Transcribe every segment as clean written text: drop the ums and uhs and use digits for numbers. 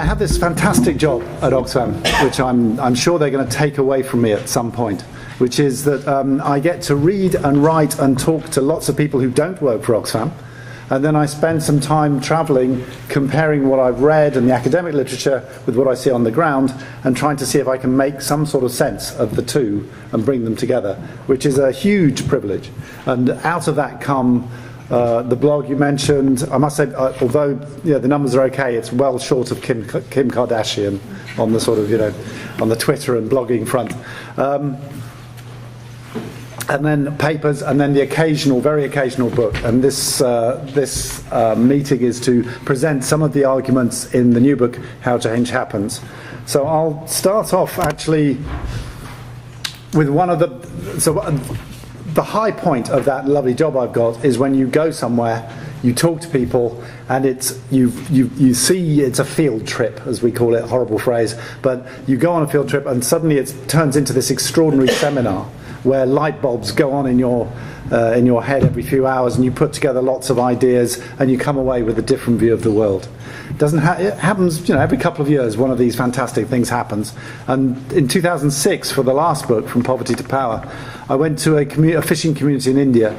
have this fantastic job at Oxfam, which I'm sure they're going to take away from me at some point, which is that I get to read and write and talk to lots of people who don't work for Oxfam, and then I spend some time travelling, comparing what I've read and the academic literature with what I see on the ground, and trying to see if I can make some sort of sense of the two and bring them together, which is a huge privilege. And out of that come the blog you mentioned. I must say, although the numbers are okay, it's well short of Kim Kardashian on the sort of, on the Twitter and blogging front. And then papers, and then the occasional, very occasional book. And this meeting is to present some of the arguments in the new book, How Change Happens. So I'll start off actually with one of the high point of that lovely job I've got is when you go somewhere, you talk to people, and you see it's a field trip, as we call it, a horrible phrase, but you go on a field trip and suddenly it turns into this extraordinary seminar where light bulbs go on in your head every few hours, and you put together lots of ideas, and you come away with a different view of the world. It happens, every couple of years, one of these fantastic things happens. And in 2006, for the last book, From Poverty to Power, I went to a fishing community in India,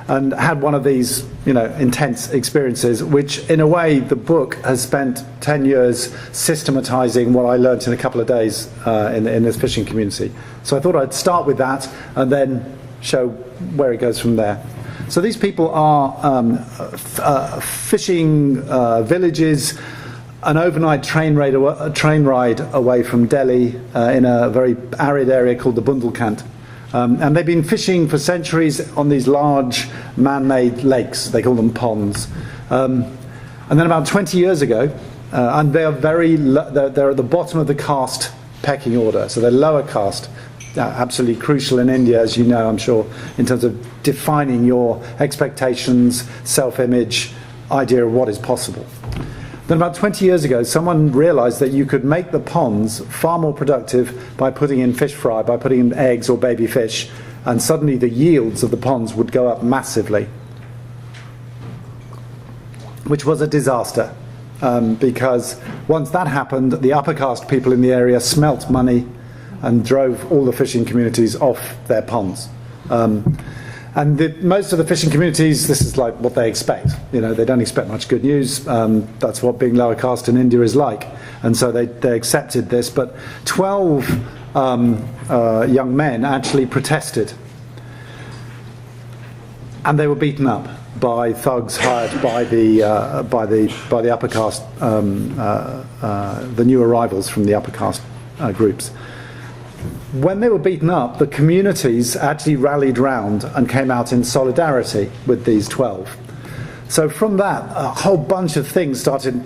and had one of these, intense experiences, which, in a way, the book has spent 10 years systematizing what I learnt in a couple of days in this fishing community. So I thought I'd start with that and then show where it goes from there. So these people are fishing villages, an overnight train ride away from Delhi in a very arid area called the Bundelkhand. And they've been fishing for centuries on these large man-made lakes. They call them ponds. And then about 20 years ago, and they're at the bottom of the caste pecking order, so they're lower caste. Absolutely crucial in India, as you know, I'm sure, in terms of defining your expectations, self-image, idea of what is possible. Then about 20 years ago, someone realized that you could make the ponds far more productive by putting in fish fry, by putting in eggs or baby fish, and suddenly the yields of the ponds would go up massively, which was a disaster, because once that happened, the upper caste people in the area smelt money and drove all the fishing communities off their ponds. And most of the fishing communities, this is like what they expect. They don't expect much good news. That's what being lower caste in India is like. And so they accepted this. But 12 young men actually protested. And they were beaten up by thugs hired by the upper caste, the new arrivals from the upper caste groups. When they were beaten up, the communities actually rallied round and came out in solidarity with these 12. So from that, a whole bunch of things started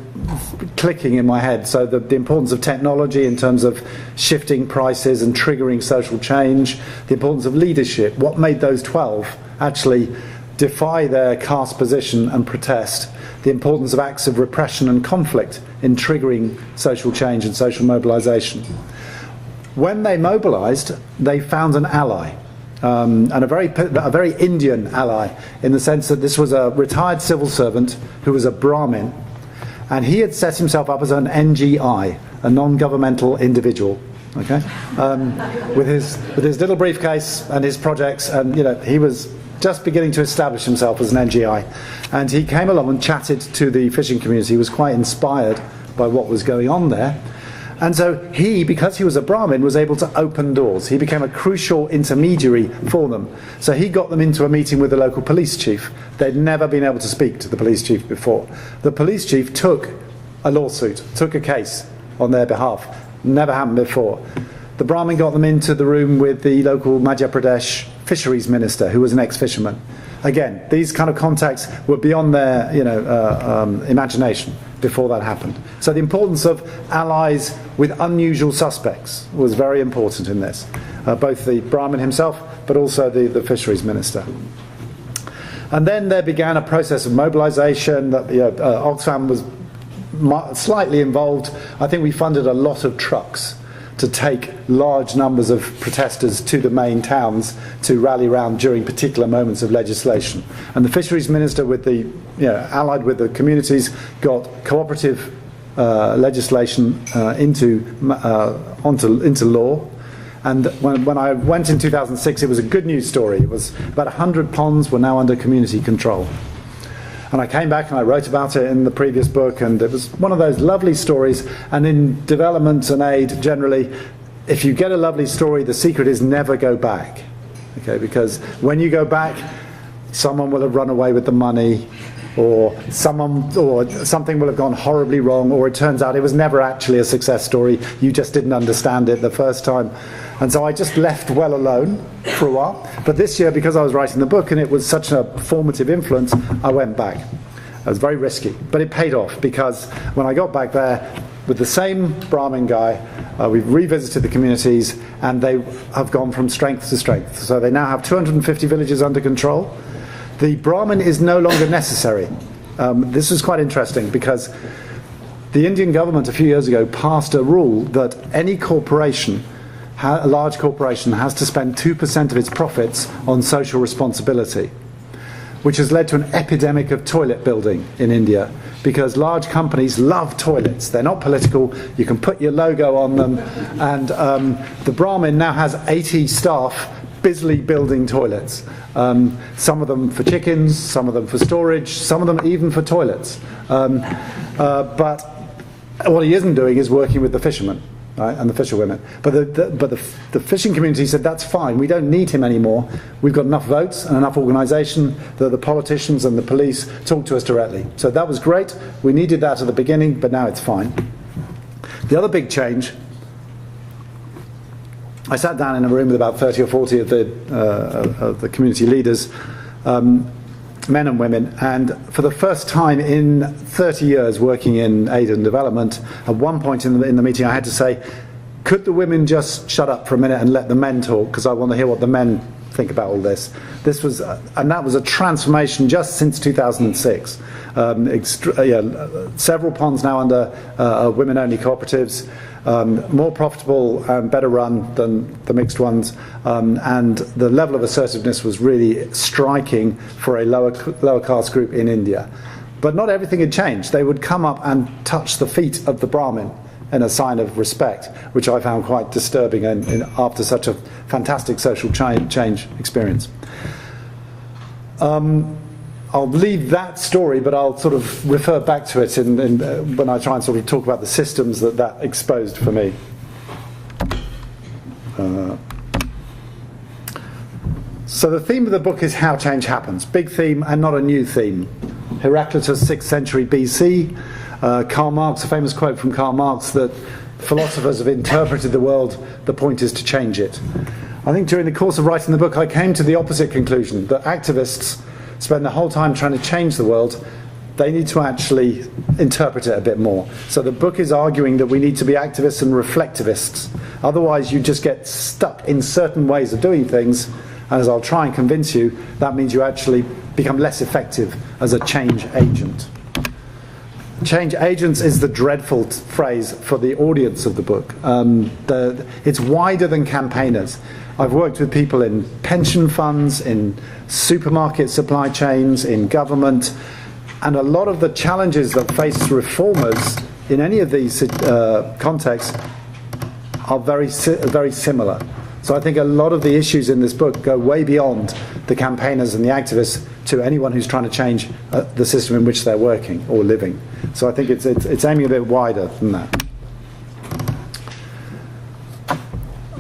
clicking in my head. So the importance of technology in terms of shifting prices and triggering social change, the importance of leadership, what made those 12 actually defy their caste position and protest, the importance of acts of repression and conflict in triggering social change and social mobilization. When they mobilized, they found an ally, and a very Indian ally, in the sense that this was a retired civil servant who was a Brahmin, and he had set himself up as an NGI, a non-governmental individual, okay, with his little briefcase and his projects, and he was just beginning to establish himself as an NGI, and he came along and chatted to the fishing community. He was quite inspired by what was going on there. And so he, because he was a Brahmin, was able to open doors. He became a crucial intermediary for them. So he got them into a meeting with the local police chief. They'd never been able to speak to the police chief before. The police chief took a lawsuit, took a case on their behalf. Never happened before. The Brahmin got them into the room with the local Madhya Pradesh fisheries minister, who was an ex-fisherman. Again, these kind of contacts were beyond their imagination before that happened. So the importance of allies with unusual suspects was very important in this. Both the Brahmin himself, but also the fisheries minister. And then there began a process of mobilization that Oxfam was slightly involved. I think we funded a lot of trucks to take large numbers of protesters to the main towns to rally around during particular moments of legislation. And the fisheries minister, allied with the communities, got cooperative legislation into law. And when I went in 2006, it was a good news story. It was about 100 ponds were now under community control. And I came back and I wrote about it in the previous book, and it was one of those lovely stories. And in development and aid, generally, if you get a lovely story, the secret is never go back. Okay, because when you go back, someone will have run away with the money, or something will have gone horribly wrong, or it turns out it was never actually a success story. You just didn't understand it the first time. And so I just left well alone for a while. But this year, because I was writing the book and it was such a formative influence, I went back. It was very risky, but it paid off, because when I got back there with the same Brahmin guy, we've revisited the communities, and they have gone from strength to strength. So they now have 250 villages under control. The Brahmin is no longer necessary. This was quite interesting, because the Indian government a few years ago passed a rule that any corporation, a large corporation, has to spend 2% of its profits on social responsibility, which has led to an epidemic of toilet building in India, because large companies love toilets. They're not political. You can put your logo on them. And the Brahmin now has 80 staff busily building toilets. Some of them for chickens, some of them for storage, some of them even for toilets. But what he isn't doing is working with the fishermen, right, and the fisherwomen. But the fishing community said, that's fine, we don't need him anymore. We've got enough votes and enough organisation that the politicians and the police talk to us directly. So that was great. We needed that at the beginning, but now it's fine. The other big change, I sat down in a room with about 30 or 40 of the community leaders, men and women, and for the first time in 30 years working in aid and development, at one point in the meeting I had to say, could the women just shut up for a minute and let the men talk, because I want to hear what the men think about all this. This was, and that was a transformation just since 2006. Several ponds now under women-only cooperatives, more profitable and better run than the mixed ones, and the level of assertiveness was really striking for a lower caste group in India. But not everything had changed. They would come up and touch the feet of the Brahmin in a sign of respect, which I found quite disturbing after such a fantastic social change experience. I'll leave that story, but I'll sort of refer back to it when I try and sort of talk about the systems that exposed for me. So the theme of the book is how change happens. Big theme and not a new theme. Heraclitus, 6th century BC. Karl Marx, a famous quote from Karl Marx that philosophers have interpreted the world, the point is to change it. I think during the course of writing the book I came to the opposite conclusion, that activists spend the whole time trying to change the world. They need to actually interpret it a bit more. So the book is arguing that we need to be activists and reflectivists. Otherwise you just get stuck in certain ways of doing things, and as I'll try and convince you, that means you actually become less effective as a change agent. Change agents is the dreadful phrase for the audience of the book. It's wider than campaigners. I've worked with people in pension funds, in supermarket supply chains, in government, and a lot of the challenges that face reformers in any of these contexts are very similar. So I think a lot of the issues in this book go way beyond the campaigners and the activists to anyone who's trying to change the system in which they're working or living. So I think it's aiming a bit wider than that.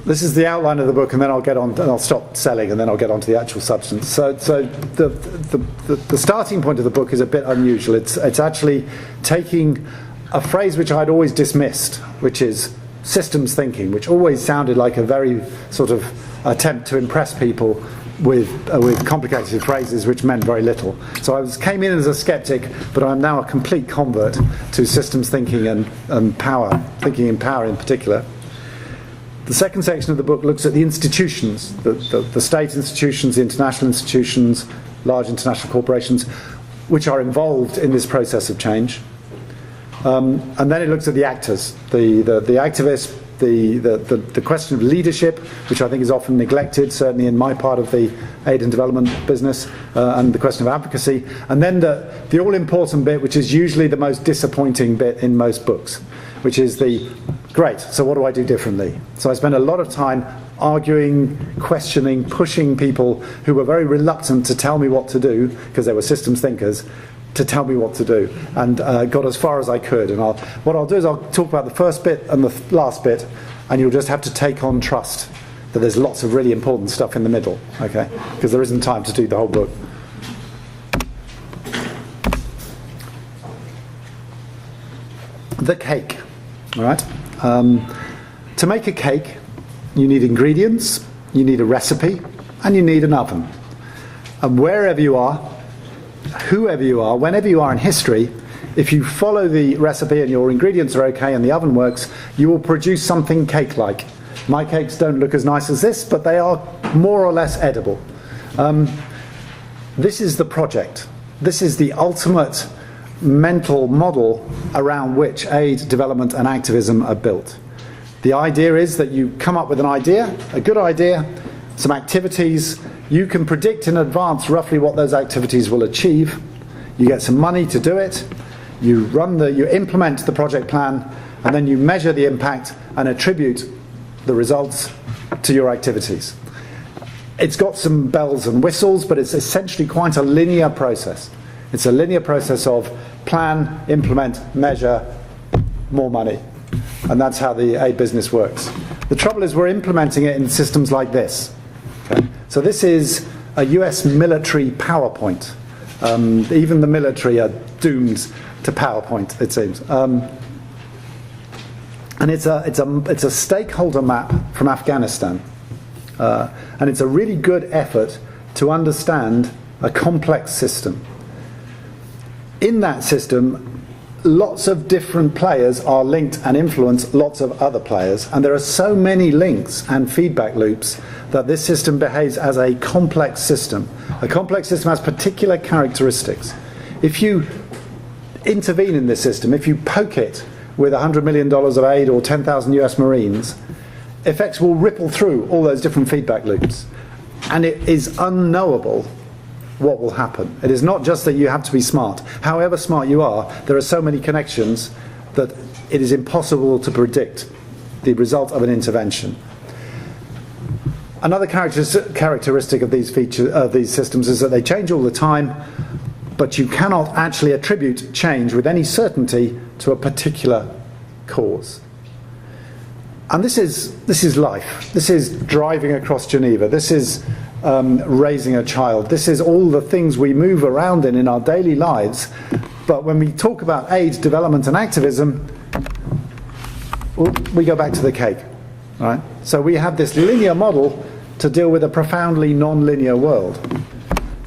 This is the outline of the book, and then I'll stop selling, and then I'll get on to the actual substance. So the starting point of the book is a bit unusual. It's actually taking a phrase which I'd always dismissed, which is systems thinking, which always sounded like a very sort of attempt to impress people with complicated phrases which meant very little. So I came in as a skeptic, but I'm now a complete convert to systems thinking and power, thinking in power in particular. The second section of the book looks at the institutions, the state institutions, the international institutions, large international corporations, which are involved in this process of change. And then it looks at the actors, the activists, the question of leadership, which I think is often neglected, certainly in my part of the aid and development business, and the question of advocacy, and then the all-important bit, which is usually the most disappointing bit in most books, which is great, so what do I do differently? So I spent a lot of time arguing, questioning, pushing people who were very reluctant to tell me what to do, because they were systems thinkers, to tell me what to do, and got as far as I could. And what I'll do is I'll talk about the first bit and the last bit, and you'll just have to take on trust that there's lots of really important stuff in the middle, okay? Because there isn't time to do the whole book. The cake, all right? To make a cake, you need ingredients, you need a recipe, and you need an oven. And wherever you are, whoever you are, whenever you are in history, if you follow the recipe and your ingredients are okay and the oven works, you will produce something cake-like. My cakes don't look as nice as this, but they are more or less edible. This is the project. This is the ultimate mental model around which aid, development, and activism are built. The idea is that you come up with an idea, a good idea, some activities. You can predict in advance roughly what those activities will achieve. You get some money to do it. You implement the project plan, and then you measure the impact and attribute the results to your activities. It's got some bells and whistles, but it's essentially quite a linear process. It's a linear process of plan, implement, measure, more money. And that's how the aid business works. The trouble is we're implementing it in systems like this. Okay? So this is a US military PowerPoint. Even the military are doomed to PowerPoint, it seems. And it's a stakeholder map from Afghanistan. And it's a really good effort to understand a complex system. In that system, lots of different players are linked and influence lots of other players, and there are so many links and feedback loops that this system behaves as a complex system. A complex system has particular characteristics. If you intervene in this system, if you poke it with $100 million of aid or 10,000 US Marines, effects will ripple through all those different feedback loops, and it is unknowable what will happen. It is not just that you have to be smart. However smart you are, there are so many connections that it is impossible to predict the result of an intervention. Another characteristic of these systems is that they change all the time, but you cannot actually attribute change with any certainty to a particular cause. And this is life. This is driving across Geneva. This is raising a child. This is all the things we move around in our daily lives. But when we talk about aid, development, and activism, we go back to the cake. Right? So we have this linear model to deal with a profoundly non-linear world.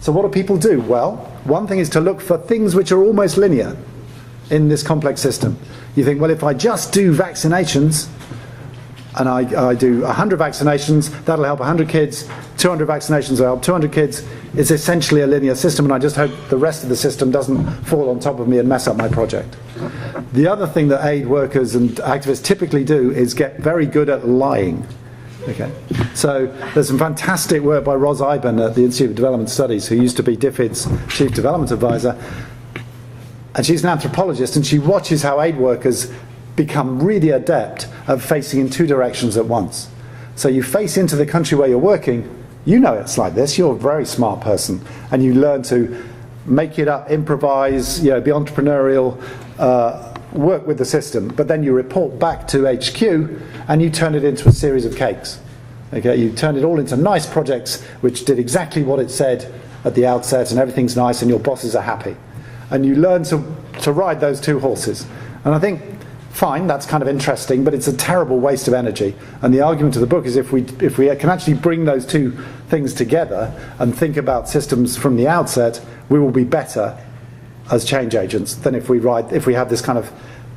So what do people do? Well, one thing is to look for things which are almost linear in this complex system. You think, well, if I just do vaccinations, and I do 100 vaccinations, that'll help 100 kids, 200 vaccinations will help 200 kids. It's essentially a linear system, and I just hope the rest of the system doesn't fall on top of me and mess up my project. The other thing that aid workers and activists typically do is get very good at lying. Okay. So there's some fantastic work by Ros Iben at the Institute of Development Studies, who used to be DFID's Chief Development Advisor, and she's an anthropologist, and she watches how aid workers become really adept at facing in two directions at once. So you face into the country where you're working, you know it's like this, you're a very smart person, and you learn to make it up, improvise, be entrepreneurial, work with the system, but then you report back to HQ and you turn it into a series of cakes. Okay, you turn it all into nice projects which did exactly what it said at the outset, and everything's nice and your bosses are happy. And you learn to ride those two horses. And I think, fine, that's kind of interesting, but it's a terrible waste of energy. And the argument of the book is if we can actually bring those two things together and think about systems from the outset, we will be better as change agents than if we have this kind of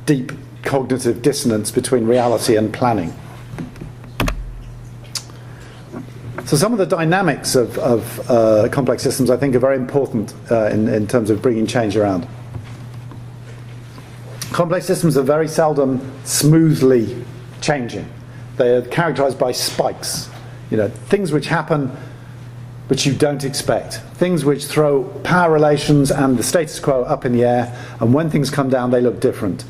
deep cognitive dissonance between reality and planning. So some of the dynamics of complex systems I think are very important in terms of bringing change around. Complex systems are very seldom smoothly changing. They are characterized by spikes. Things which happen which you don't expect. Things which throw power relations and the status quo up in the air, and when things come down, they look different.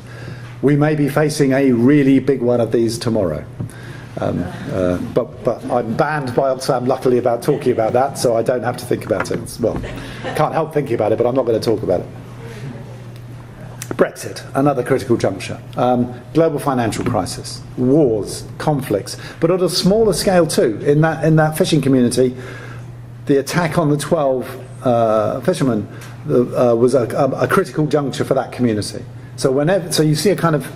We may be facing a really big one of these tomorrow. But I'm banned by Oxfam, luckily, about talking about that, so I don't have to think about it. Can't help thinking about it, but I'm not going to talk about it. Brexit, another critical juncture. Global financial crisis, wars, conflicts, but at a smaller scale too. In that fishing community, the attack on the 12 fishermen was a critical juncture for that community. So you see a kind of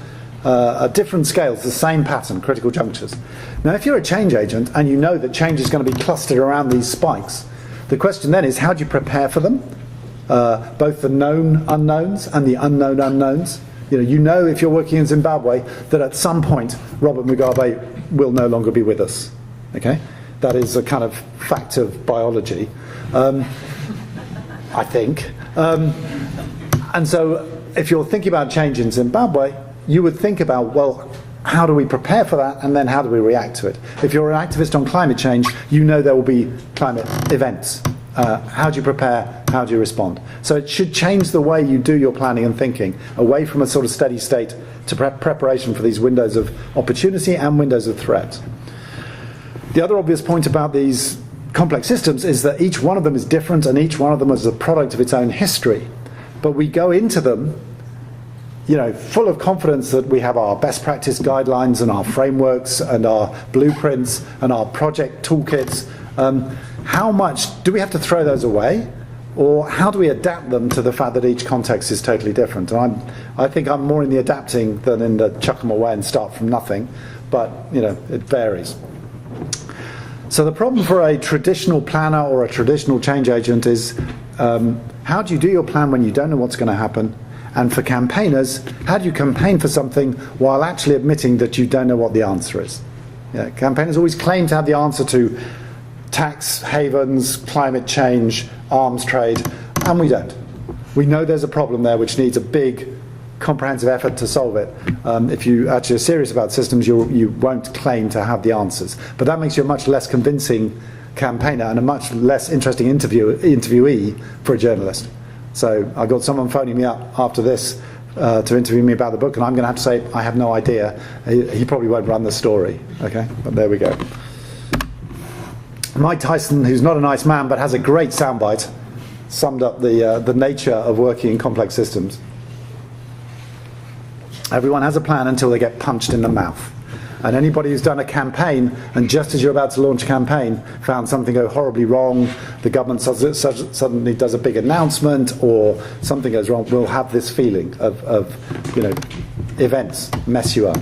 at different scales, the same pattern, critical junctures. Now, if you're a change agent and you know that change is going to be clustered around these spikes, the question then is, how do you prepare for them? Both the known unknowns and the unknown unknowns. You know if you're working in Zimbabwe that at some point Robert Mugabe will no longer be with us. Okay, that is a kind of fact of biology, I think. And so, if you're thinking about change in Zimbabwe, you would think about, well, how do we prepare for that, and then how do we react to it? If you're an activist on climate change, you know there will be climate events. How do you prepare? How do you respond? So it should change the way you do your planning and thinking, away from a sort of steady state to preparation for these windows of opportunity and windows of threat. The other obvious point about these complex systems is that each one of them is different, and each one of them is a product of its own history. But we go into them full of confidence that we have our best practice guidelines and our frameworks and our blueprints and our project toolkits. How much do we have to throw those away, or how do we adapt them to the fact that each context is totally different? And I think I'm more in the adapting than in the chuck them away and start from nothing, but it varies. So the problem for a traditional planner or a traditional change agent is, how do you do your plan when you don't know what's going to happen? And for campaigners, how do you campaign for something while actually admitting that you don't know what the answer is? Campaigners always claim to have the answer to tax havens, climate change, arms trade, and we don't. We know there's a problem there which needs a big, comprehensive effort to solve it. If you actually are serious about systems, you won't claim to have the answers. But that makes you a much less convincing campaigner and a much less interesting interviewee for a journalist. So I got someone phoning me up after this to interview me about the book, and I'm going to have to say I have no idea. He probably won't run the story. Okay, but there we go. Mike Tyson, who's not a nice man but has a great soundbite, summed up the nature of working in complex systems. Everyone has a plan until they get punched in the mouth. And anybody who's done a campaign, and just as you're about to launch a campaign, found something go horribly wrong, the government suddenly does a big announcement, or something goes wrong, will have this feeling of events mess you up.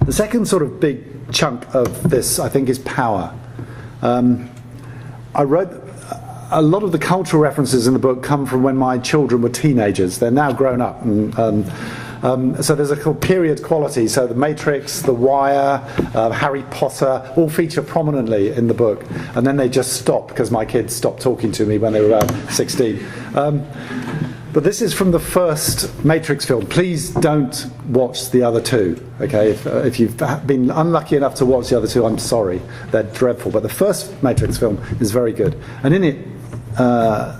The second sort of big chunk of this, I think, is power. I wrote a lot of the cultural references in the book come from when my children were teenagers. They're now grown up, and so there's a period quality. So The Matrix, The Wire, Harry Potter all feature prominently in the book, and then they just stop because my kids stopped talking to me when they were about 16. But this is from the first Matrix film. Please don't watch the other two. Okay, if you've been unlucky enough to watch the other two, I'm sorry, they're dreadful. But the first Matrix film is very good, and in it,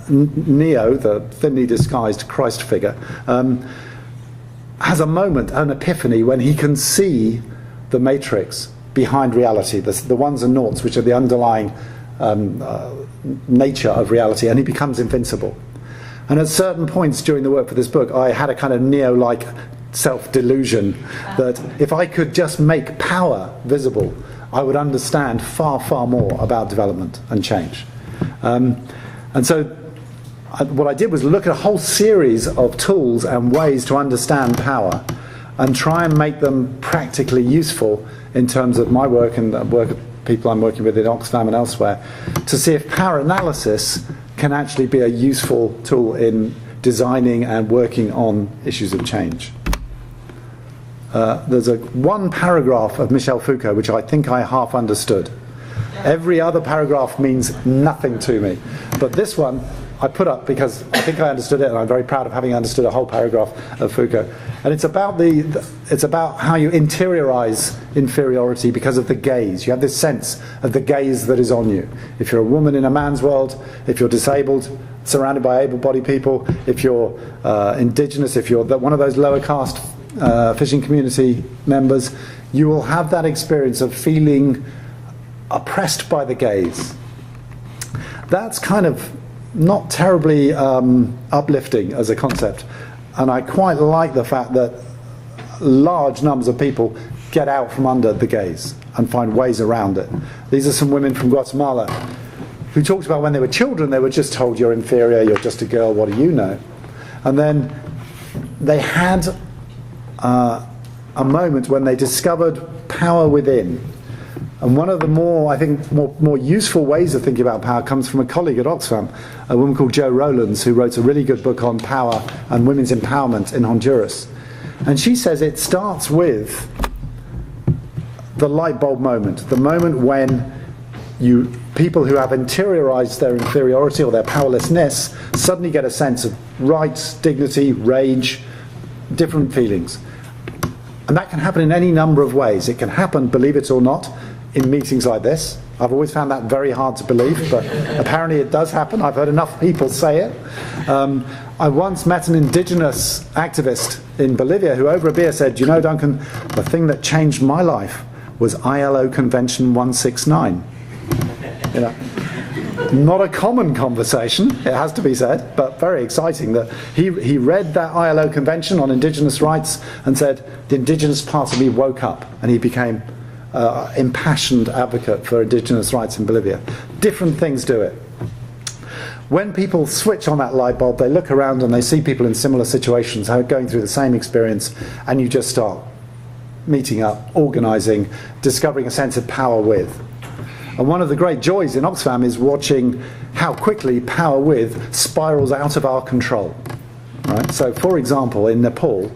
Neo, the thinly disguised Christ figure, has a moment, an epiphany, when he can see the matrix behind reality, the ones and noughts, which are the underlying nature of reality, and he becomes invincible. And at certain points during the work for this book, I had a kind of Neo-like self-delusion that if I could just make power visible, I would understand far, far more about development and change. And so what I did was look at a whole series of tools and ways to understand power and try and make them practically useful in terms of my work and the work of people I'm working with in Oxfam and elsewhere, to see if power analysis can actually be a useful tool in designing and working on issues of change. There's one paragraph of Michel Foucault which I think I half understood. Every other paragraph means nothing to me. But this one I put up because I think I understood it, and I'm very proud of having understood a whole paragraph of Foucault. And it's about it's about how you interiorize inferiority because of the gaze. You have this sense of the gaze that is on you. If you're a woman in a man's world, if you're disabled, surrounded by able-bodied people, if you're indigenous, if you're one of those lower caste fishing community members, you will have that experience of feeling oppressed by the gaze. That's kind of not terribly uplifting as a concept, and I quite like the fact that large numbers of people get out from under the gaze and find ways around it. These are some women from Guatemala who talked about when they were children, they were just told, you're inferior, you're just a girl, what do you know? And then they had a moment when they discovered power within. And one of the more useful ways of thinking about power comes from a colleague at Oxfam, a woman called Jo Rowlands, who wrote a really good book on power and women's empowerment in Honduras. And she says it starts with the light bulb moment, the moment when people who have interiorized their inferiority or their powerlessness suddenly get a sense of rights, dignity, rage, different feelings. And that can happen in any number of ways. It can happen, believe it or not, in meetings like this. I've always found that very hard to believe, but apparently it does happen. I've heard enough people say it. I once met an indigenous activist in Bolivia who over a beer said, you know, Duncan, the thing that changed my life was ILO Convention 169. You know, not a common conversation, it has to be said, but very exciting that he read that ILO Convention on Indigenous rights and said, the Indigenous part of me woke up, and he became impassioned advocate for Indigenous rights in Bolivia. Different things do it. When people switch on that light bulb, they look around and they see people in similar situations going through the same experience, and you just start meeting up, organising, discovering a sense of power with. And one of the great joys in Oxfam is watching how quickly power with spirals out of our control. Right? So, for example, in Nepal,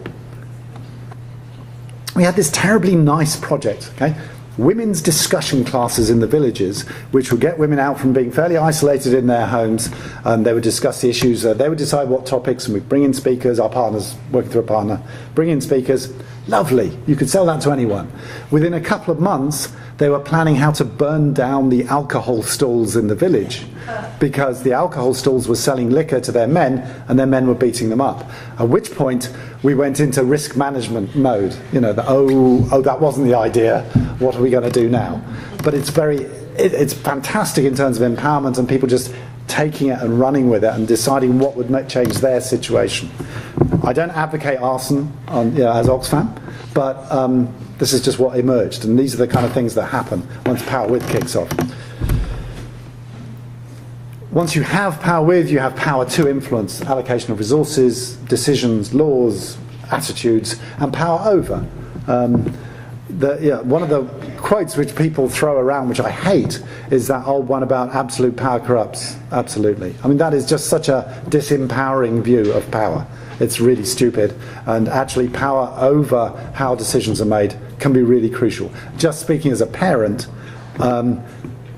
we had this terribly nice project, okay? Women's discussion classes in the villages, which would get women out from being fairly isolated in their homes, and they would discuss the issues, they would decide what topics, and we'd bring in speakers, our partners, working through a partner, bring in speakers. Lovely, you could sell that to anyone. Within a couple of months, they were planning how to burn down the alcohol stalls in the village, because the alcohol stalls were selling liquor to their men, and their men were beating them up. At which point, we went into risk management mode. You know, that wasn't the idea. What are we going to do now? But it's fantastic in terms of empowerment and people just taking it and running with it and deciding what would change their situation. I don't advocate arson as Oxfam, but this is just what emerged, and these are the kind of things that happen once power with kicks off. Once you have power with, you have power to influence allocation of resources, decisions, laws, attitudes, and power over. One of the quotes which people throw around, which I hate, is that old one about absolute power corrupts. Absolutely. I mean, that is just such a disempowering view of power. It's really stupid, and actually power over how decisions are made can be really crucial. Just speaking as a parent,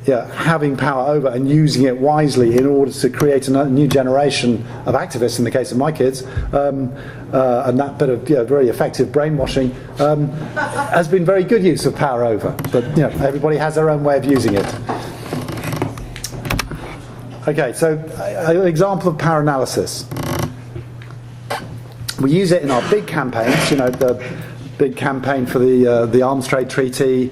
having power over and using it wisely in order to create a new generation of activists, in the case of my kids, and that bit of very effective brainwashing has been very good use of power over. But everybody has their own way of using it. Okay, so an example of power analysis. We use it in our big campaigns, the big campaign for the Arms Trade Treaty,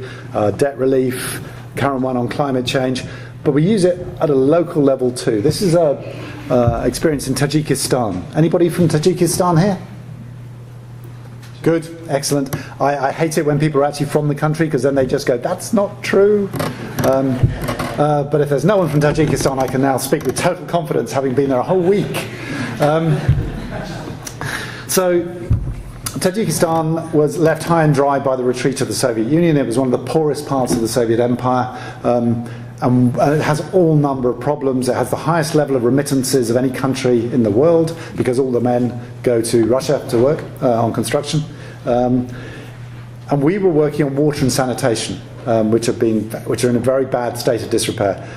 debt relief, current one on climate change, but we use it at a local level too. This is a experience in Tajikistan. Anybody from Tajikistan here? Good, excellent. I hate it when people are actually from the country, because then they just go, that's not true. But if there's no one from Tajikistan, I can now speak with total confidence, having been there a whole week. So Tajikistan was left high and dry by the retreat of the Soviet Union. It was one of the poorest parts of the Soviet Empire, and it has all number of problems. It has the highest level of remittances of any country in the world, because all the men go to Russia to work on construction. And we were working on water and sanitation, which are in a very bad state of disrepair.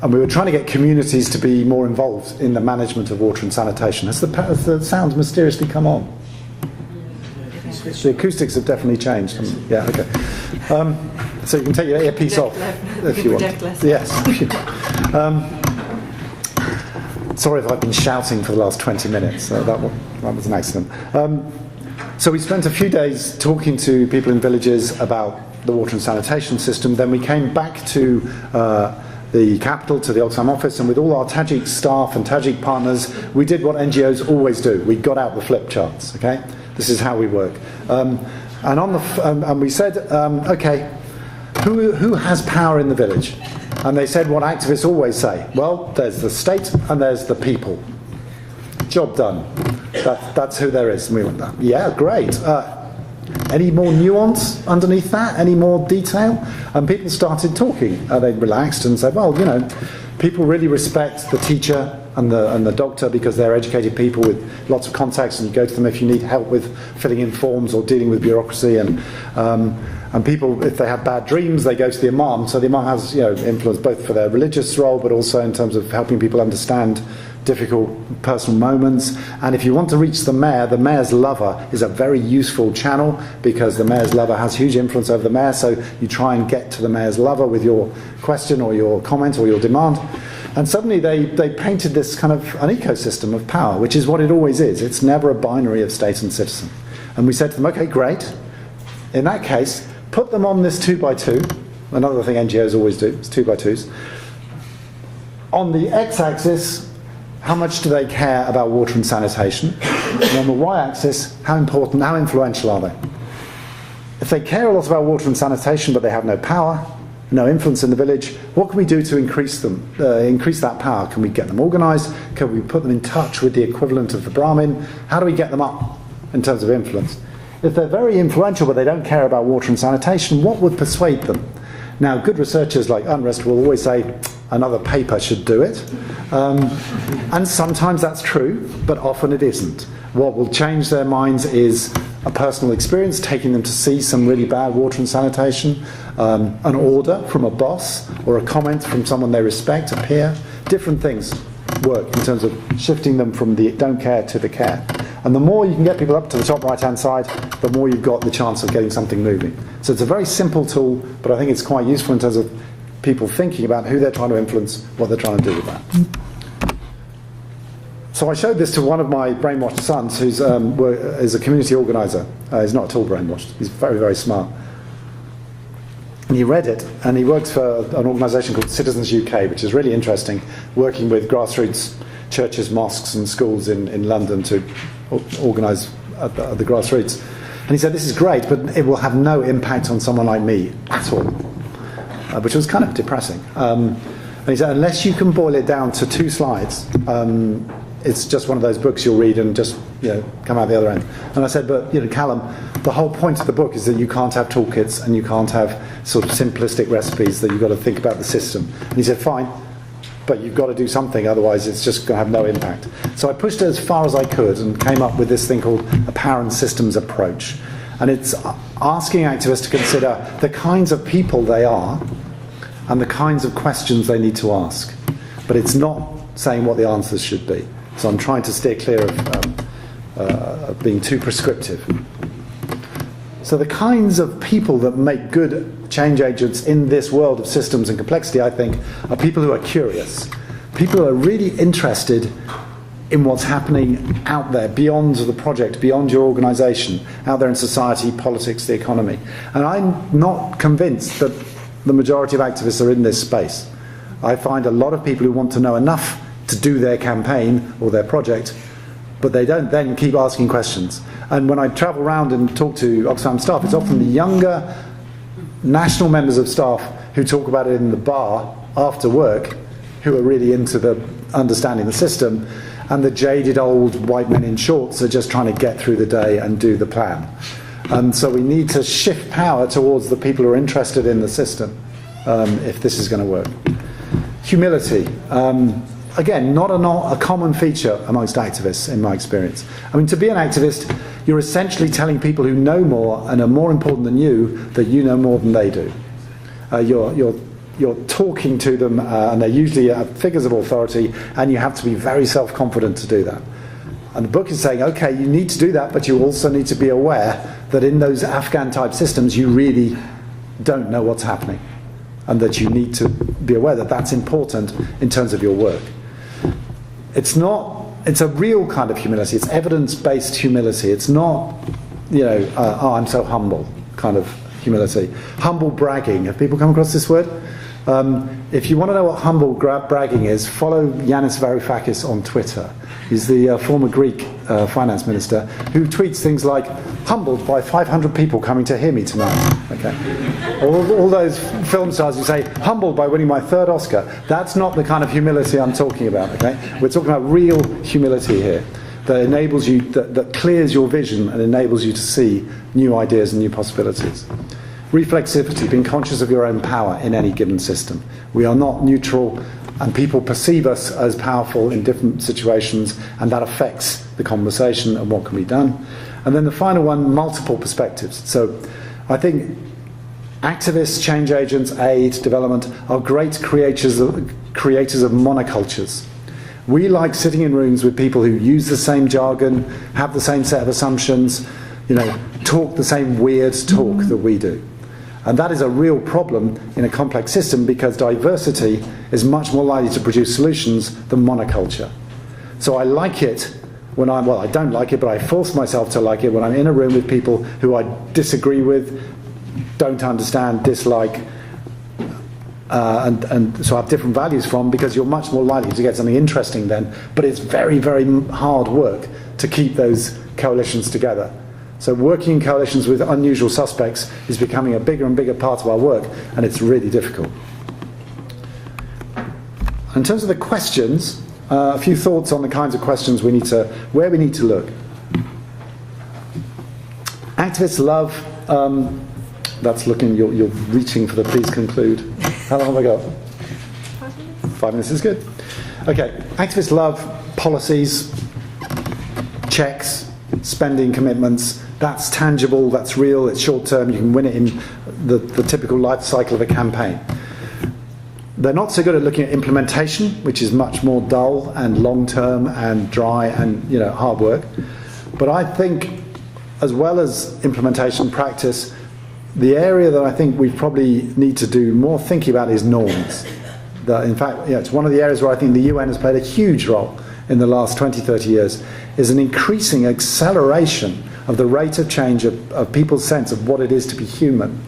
and we were trying to get communities to be more involved in the management of water and sanitation. Has the sound mysteriously come on? The acoustics have definitely changed. Yeah, okay. So you can take your earpiece off if you want. Yes. Sorry if I've been shouting for the last 20 minutes. That was an accident. So we spent a few days talking to people in villages about the water and sanitation system. Then we came back to the capital, to the Oxfam office, and with all our Tajik staff and Tajik partners, we did what NGOs always do. We got out the flip charts, okay? This is how we work. And we said, okay, who has power in the village? And they said what activists always say. Well, there's the state and there's the people. Job done. That's who there is. And we went, yeah, great. Any more nuance underneath that? Any more detail? And people started talking. They relaxed and said, well, you know, people really respect the teacher and the doctor because they're educated people with lots of contacts, and you go to them if you need help with filling in forms or dealing with bureaucracy. And people, if they have bad dreams, they go to the imam. So the imam has, you know, influence both for their religious role, but also in terms of helping people understand difficult personal moments. And if you want to reach the mayor's lover is a very useful channel, because the mayor's lover has huge influence over the mayor. So you try and get to the mayor's lover with your question or your comment or your demand. And suddenly they painted this kind of an ecosystem of power, which is what it always is. It's never a binary of state and citizen. And we said to them, okay, great. In that case, put them on this 2x2. Another thing NGOs always do is 2x2s. On the x-axis, how much do they care about water and sanitation? And on the y-axis, how important, how influential are they? If they care a lot about water and sanitation, but they have no power, no influence in the village, what can we do to increase that power? Can we get them organised? Can we put them in touch with the equivalent of the Brahmin? How do we get them up in terms of influence? If they're very influential but they don't care about water and sanitation, what would persuade them? Now, good researchers like UNRISD will always say another paper should do it. And sometimes that's true, but often it isn't. What will change their minds is a personal experience, taking them to see some really bad water and sanitation, an order from a boss, or a comment from someone they respect, a peer. Different things work in terms of shifting them from the don't care to the care. And the more you can get people up to the top right-hand side, the more you've got the chance of getting something moving. So it's a very simple tool, but I think it's quite useful in terms of people thinking about who they're trying to influence, what they're trying to do with that. So I showed this to one of my brainwashed sons, who's is a community organiser. He's not at all brainwashed. He's very, very smart. And he read it, and he works for an organisation called Citizens UK, which is really interesting, working with grassroots churches, mosques and schools in London to organise at the grassroots. And he said, this is great, but it will have no impact on someone like me at all, which was kind of depressing. And he said, unless you can boil it down to 2 slides, it's just one of those books you'll read and just, you know, come out the other end. And I said, but, you know, Callum, the whole point of the book is that you can't have toolkits and you can't have sort of simplistic recipes, that you've got to think about the system. And he said, fine, but you've got to do something, otherwise it's just going to have no impact. So I pushed it as far as I could and came up with this thing called a power and systems approach. And it's asking activists to consider the kinds of people they are and the kinds of questions they need to ask. But it's not saying what the answers should be. So I'm trying to steer clear of being too prescriptive. So the kinds of people that make good change agents in this world of systems and complexity, I think, are people who are curious. People who are really interested in what's happening out there, beyond the project, beyond your organisation, out there in society, politics, the economy. And I'm not convinced that the majority of activists are in this space. I find a lot of people who want to know enough to do their campaign or their project, but they don't then keep asking questions. And when I travel around and talk to Oxfam staff, it's often the younger national members of staff who talk about it in the bar after work, who are really into the understanding the system, and the jaded old white men in shorts are just trying to get through the day and do the plan. And so we need to shift power towards the people who are interested in the system, if this is going to work. Humility. Again, not a common feature amongst activists, in my experience. I mean, to be an activist, you're essentially telling people who know more and are more important than you that you know more than they do. You're you're talking to them, and they're usually figures of authority, and you have to be very self-confident to do that. And the book is saying, okay, you need to do that, but you also need to be aware that in those Afghan-type systems, you really don't know what's happening, and that you need to be aware that that's important in terms of your work. It's a real kind of humility. It's evidence-based humility. It's not, oh, I'm so humble kind of humility. Humble bragging. Have people come across this word? If you want to know what humble bragging is, follow Yanis Varoufakis on Twitter. He's the former Greek finance minister who tweets things like, humbled by 500 people coming to hear me tonight. Okay. All those film stars who say, humbled by winning my 3rd Oscar. That's not the kind of humility I'm talking about. Okay. We're talking about real humility here that enables you, that clears your vision and enables you to see new ideas and new possibilities. Reflexivity, being conscious of your own power in any given system. We are not neutral, and people perceive us as powerful in different situations, and that affects the conversation and what can be done. And then the final one, multiple perspectives. So I think activists, change agents, aid, development are great creators of monocultures. We like sitting in rooms with people who use the same jargon, have the same set of assumptions, talk the same weird talk that we do. And that is a real problem in a complex system, because diversity is much more likely to produce solutions than monoculture. So I like it when I don't like it, but I force myself to like it when I'm in a room with people who I disagree with, don't understand, dislike, and so have different values from, because you're much more likely to get something interesting then. But it's very, very hard work to keep those coalitions together. So working in coalitions with unusual suspects is becoming a bigger and bigger part of our work, and it's really difficult. In terms of the questions, a few thoughts on the kinds of questions where we need to look. Activists love, that's looking, you're reaching for the please conclude. How long have I got? 5 minutes. 5 minutes is good. Okay, activists love policies, checks, spending commitments. That's tangible, that's real, it's short term, you can win it in the typical life cycle of a campaign. They're not so good at looking at implementation, which is much more dull and long term and dry and hard work. But I think, as well as implementation practice, the area that I think we probably need to do more thinking about is norms. In fact, it's one of the areas where I think the UN has played a huge role in the last 20, 30 years, is an increasing acceleration of the rate of change of people's sense of what it is to be human.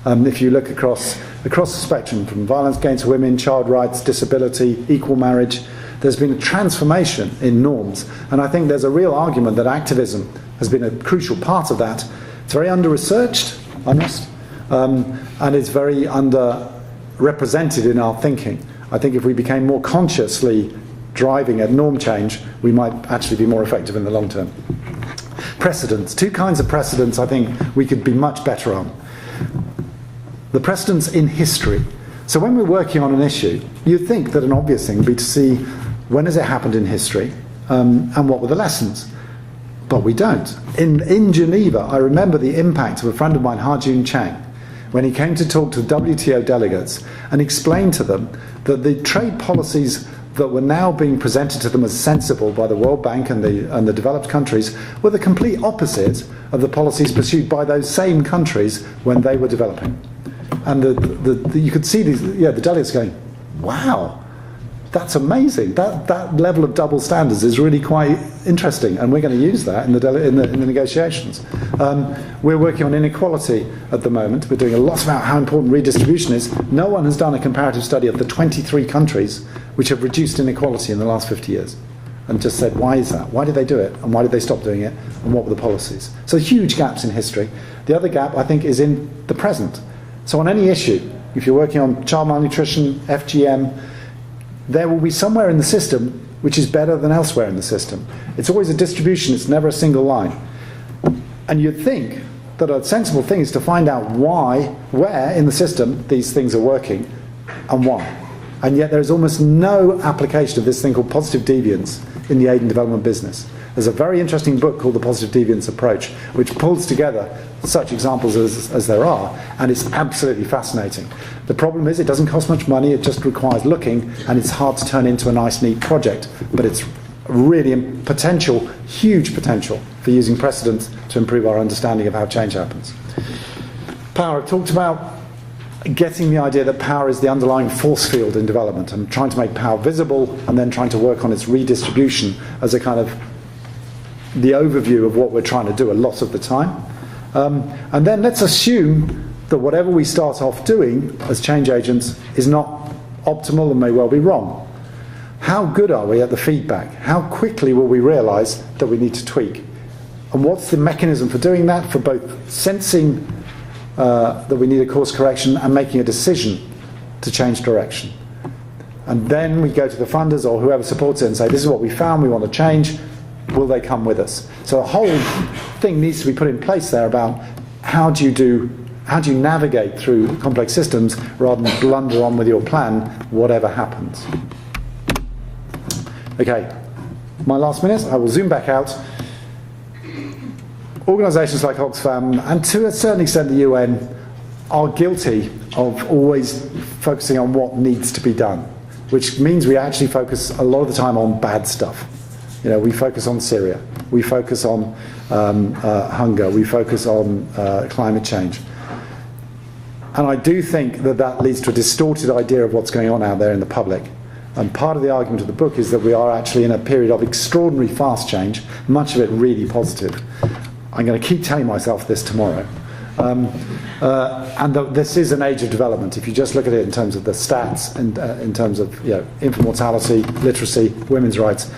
If you look across the spectrum, from violence against women, child rights, disability, equal marriage, there's been a transformation in norms. And I think there's a real argument that activism has been a crucial part of that. It's very under-researched, honest, and it's very underrepresented in our thinking. I think if we became more consciously driving at norm change, we might actually be more effective in the long term. Precedents. 2 kinds of precedents I think we could be much better on. The precedents in history. So when we're working on an issue, you'd think that an obvious thing would be to see when has it happened in history, and what were the lessons. But we don't. In Geneva, I remember the impact of a friend of mine, Ha-Joon Chang, when he came to talk to WTO delegates and explained to them that the trade policies that were now being presented to them as sensible by the World Bank and the developed countries were the complete opposite of the policies pursued by those same countries when they were developing. And you could see the delegates going, wow, that's amazing. That level of double standards is really quite interesting, and we're going to use that in the negotiations. We're working on inequality at the moment. We're doing a lot about how important redistribution is. No one has done a comparative study of the 23 countries which have reduced inequality in the last 50 years, and just said, why is that? Why did they do it? And why did they stop doing it? And what were the policies? So huge gaps in history. The other gap, I think, is in the present. So on any issue, if you're working on child malnutrition, FGM, there will be somewhere in the system which is better than elsewhere in the system. It's always a distribution, it's never a single line. And you'd think that a sensible thing is to find out where in the system these things are working and why. And yet there is almost no application of this thing called positive deviance in the aid and development business. There's a very interesting book called The Positive Deviance Approach, which pulls together such examples as there are, and it's absolutely fascinating. The problem is it doesn't cost much money, it just requires looking, and it's hard to turn into a nice, neat project, but it's really potential, huge potential for using precedents to improve our understanding of how change happens. Power, I've talked about getting the idea that power is the underlying force field in development and trying to make power visible and then trying to work on its redistribution as a kind of the overview of what we're trying to do a lot of the time. And then let's assume that whatever we start off doing as change agents is not optimal and may well be wrong. How good are we at the feedback? How quickly will we realise that we need to tweak? And what's the mechanism for doing that, for both sensing that we need a course correction and making a decision to change direction? And then we go to the funders or whoever supports it and say, this is what we found, we want to change, will they come with us? So a whole thing needs to be put in place there about how do you navigate through complex systems rather than blunder on with your plan, whatever happens. Okay, my last minute, I will zoom back out. Organisations like Oxfam, and to a certain extent the UN, are guilty of always focusing on what needs to be done, which means we actually focus a lot of the time on bad stuff. You know, we focus on Syria, we focus on hunger, we focus on climate change. And I do think that leads to a distorted idea of what's going on out there in the public. And part of the argument of the book is that we are actually in a period of extraordinary fast change, much of it really positive. I'm going to keep telling myself this tomorrow. This is an age of development. If you just look at it in terms of the stats, and in terms of infant mortality, literacy, women's rights,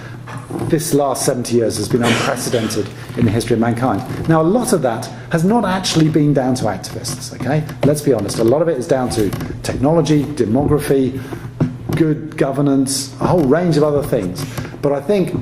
this last 70 years has been unprecedented in the history of mankind. Now, a lot of that has not actually been down to activists, okay? Let's be honest. A lot of it is down to technology, demography, good governance, a whole range of other things. But I think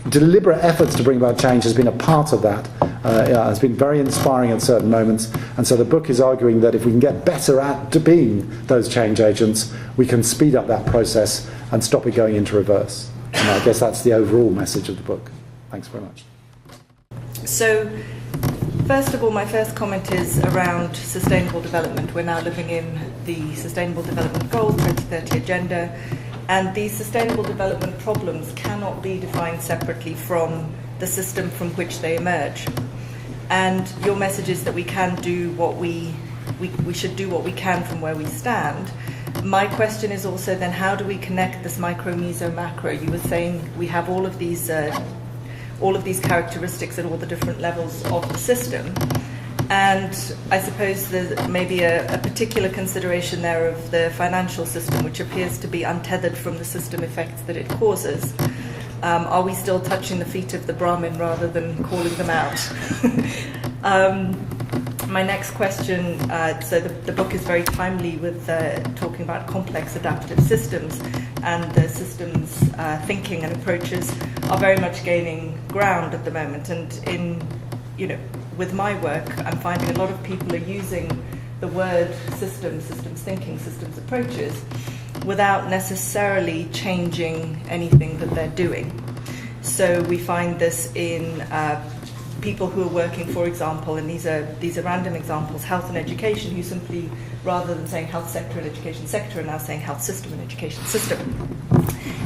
deliberate efforts to bring about change has been a part of that. Has been very inspiring at certain moments. And so the book is arguing that if we can get better at being those change agents, we can speed up that process and stop it going into reverse. And I guess that's the overall message of the book. Thanks very much. So, first of all, my first comment is around sustainable development. We're now living in the Sustainable Development Goals 2030 agenda, and these sustainable development problems cannot be defined separately from the system from which they emerge. And your message is that we can do what we should do what we can from where we stand. My question is also then, how do we connect this micro, meso, macro? You were saying we have all of these characteristics at all the different levels of the system. And I suppose there's maybe a particular consideration there of the financial system, which appears to be untethered from the system effects that it causes. Are we still touching the feet of the Brahmin rather than calling them out? My next question, so the book is very timely with talking about complex adaptive systems, and the systems thinking and approaches are very much gaining ground at the moment. And with my work, I'm finding a lot of people are using the word systems thinking, systems approaches, without necessarily changing anything that they're doing. So we find this in people who are working, for example, and these are random examples, health and education, who simply, rather than saying health sector and education sector, are now saying health system and education system.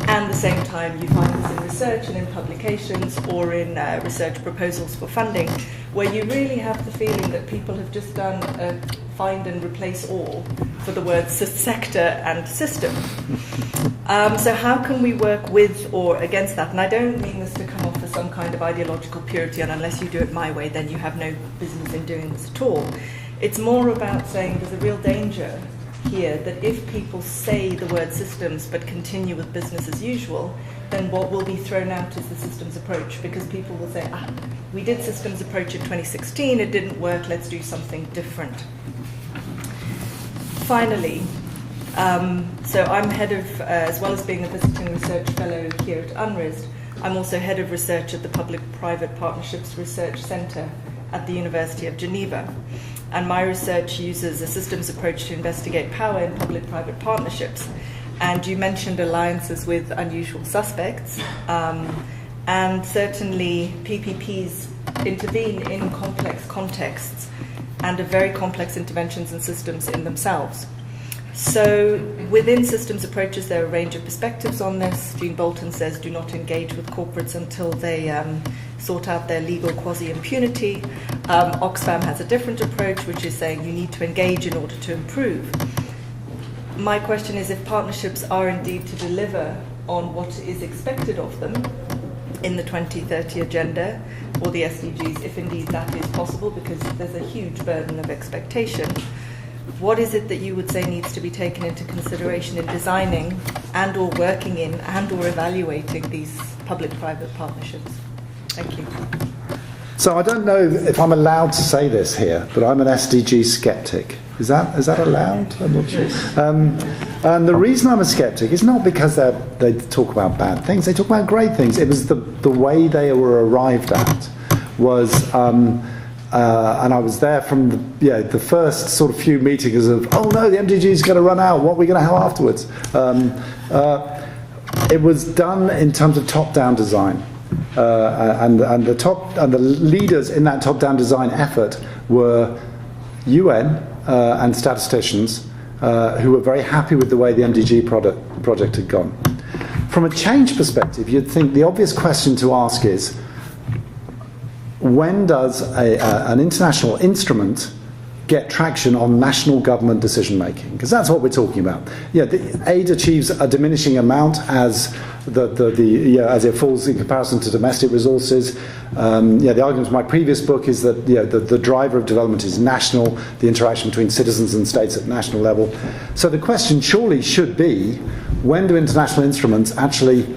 And at the same time, you find this in research and in publications or in research proposals for funding, where you really have the feeling that people have just done a find and replace all for the words sector and system. So how can we work with or against that? And I don't mean this to come off as some kind of ideological purity, and unless you do it my way, then you have no business in doing this at all. It's more about saying there's a real danger here that if people say the word systems but continue with business as usual, then what will be thrown out is the systems approach, because people will say, we did systems approach in 2016, it didn't work, let's do something different. Finally, so I'm head of, as well as being a visiting research fellow here at UNRISD, I'm also head of research at the Public-Private Partnerships Research Centre at the University of Geneva. And my research uses a systems approach to investigate power in public-private partnerships. And you mentioned alliances with unusual suspects. And certainly PPPs intervene in complex contexts and are very complex interventions and systems in themselves. So within systems approaches, there are a range of perspectives on this. Jean Bolton says do not engage with corporates until they sort out their legal quasi-impunity. Oxfam has a different approach, which is saying you need to engage in order to improve. My question is, if partnerships are indeed to deliver on what is expected of them in the 2030 agenda or the SDGs, if indeed that is possible, because there's a huge burden of expectation, what is it that you would say needs to be taken into consideration in designing and or working in and or evaluating these public-private partnerships? Thank you. So I don't know if I'm allowed to say this here, but I'm an SDG skeptic. Is that allowed? I'm not sure. And the reason I'm a skeptic is not because they talk about bad things. They talk about great things. It was the way they were arrived at was, and I was there from the first sort of few meetings of, oh no, the MDG is going to run out. What are we going to have afterwards? It was done in terms of top-down design. And the leaders in that top-down design effort were UN and statisticians who were very happy with the way the MDG project had gone. From a change perspective, you'd think the obvious question to ask is, when does an international instrument get traction on national government decision making? Because that's what we're talking about. Yeah, the aid achieves a diminishing amount as as it falls in comparison to domestic resources. The argument of my previous book is that the driver of development is national, the interaction between citizens and states at national level. So the question surely should be, when do international instruments actually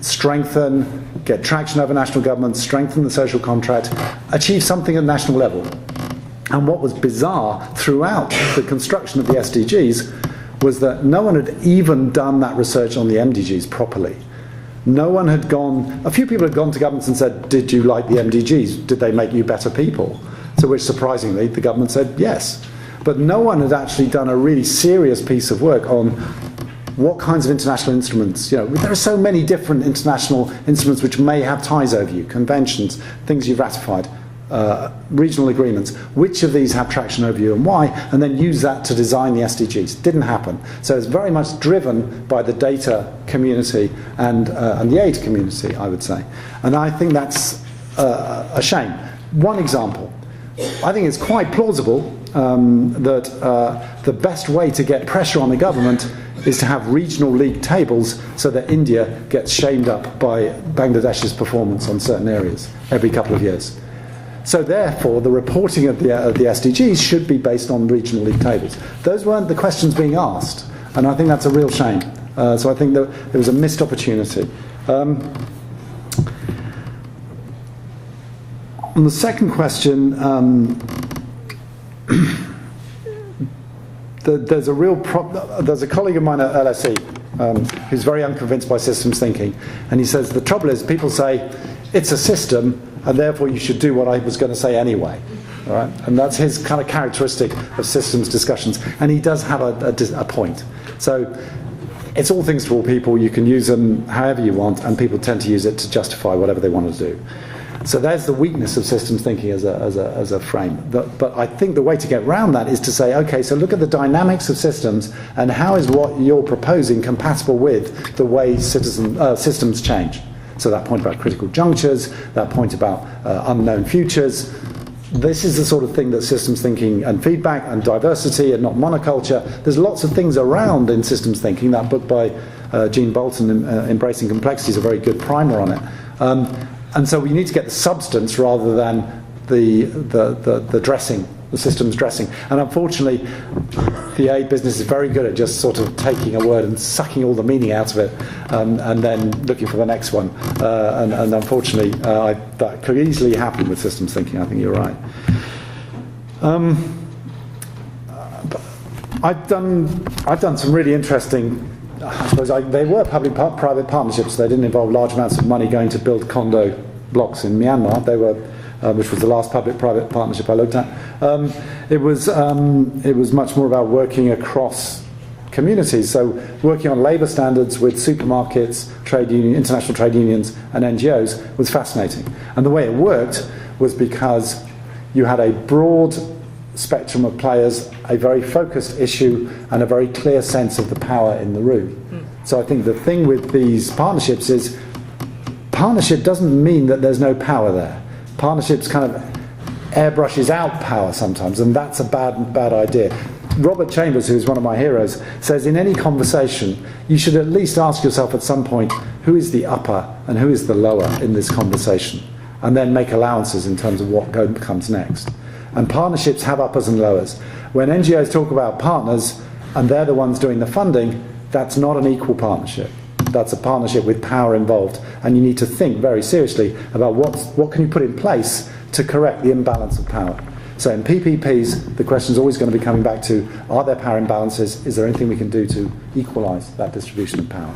strengthen, get traction over national governments, strengthen the social contract, achieve something at national level? And what was bizarre throughout the construction of the SDGs was that no one had even done that research on the MDGs properly. No one had gone, a few people had gone to governments and said, did you like the MDGs? Did they make you better people? To which, surprisingly, the government said yes. But no one had actually done a really serious piece of work on what kinds of international instruments, there are so many different international instruments which may have ties over you, conventions, things you've ratified, regional agreements, which of these have traction over you and why, and then use that to design the SDGs. Didn't happen. So it's very much driven by the data community and the aid community, I would say. And I think that's a shame. One example, I think it's quite plausible that the best way to get pressure on the government is to have regional league tables so that India gets shamed up by Bangladesh's performance on certain areas every couple of years. So therefore, the reporting of the SDGs should be based on regional league tables. Those weren't the questions being asked, and I think that's a real shame. So I think that there was a missed opportunity. On the second question, there's a real there's a colleague of mine at LSE who's very unconvinced by systems thinking, and he says the trouble is people say it's a system and therefore you should do what I was going to say anyway. All right? And that's his kind of characteristic of systems discussions, and he does have a point. So it's all things to all people. You can use them however you want, and people tend to use it to justify whatever they want to do. So there's the weakness of systems thinking as a frame. But I think the way to get around that is to say, okay, so look at the dynamics of systems and how is what you're proposing compatible with the way systems change. So that point about critical junctures, that point about unknown futures. This is the sort of thing that systems thinking and feedback and diversity and not monoculture. There's lots of things around in systems thinking. That book by Jean Bolton, Embracing Complexity, is a very good primer on it. And so we need to get the substance rather than the dressing, the systems dressing. And unfortunately, the aid business is very good at just sort of taking a word and sucking all the meaning out of it, and then looking for the next one. And unfortunately, that could easily happen with systems thinking. I think you're right. I've done some really interesting. I suppose they were public-private partnerships. They didn't involve large amounts of money going to build condo blocks in Myanmar. They were, which was the last public-private partnership I looked at. It was much more about working across communities. So working on labour standards with supermarkets, international trade unions and NGOs was fascinating. And the way it worked was because you had a broad spectrum of players, a very focused issue, and a very clear sense of the power in the room. So I think the thing with these partnerships is partnership doesn't mean that there's no power there. Partnerships kind of airbrushes out power sometimes, and that's a bad idea. Robert Chambers, who's one of my heroes, says in any conversation you should at least ask yourself at some point who is the upper and who is the lower in this conversation, and then make allowances in terms of what comes next. And partnerships have uppers and lowers. When NGOs talk about partners and they're the ones doing the funding, that's not an equal partnership. That's a partnership with power involved, and you need to think very seriously about what can you put in place to correct the imbalance of power. So in PPPs, the question is always going to be coming back to, are there power imbalances? Is there anything we can do to equalise that distribution of power?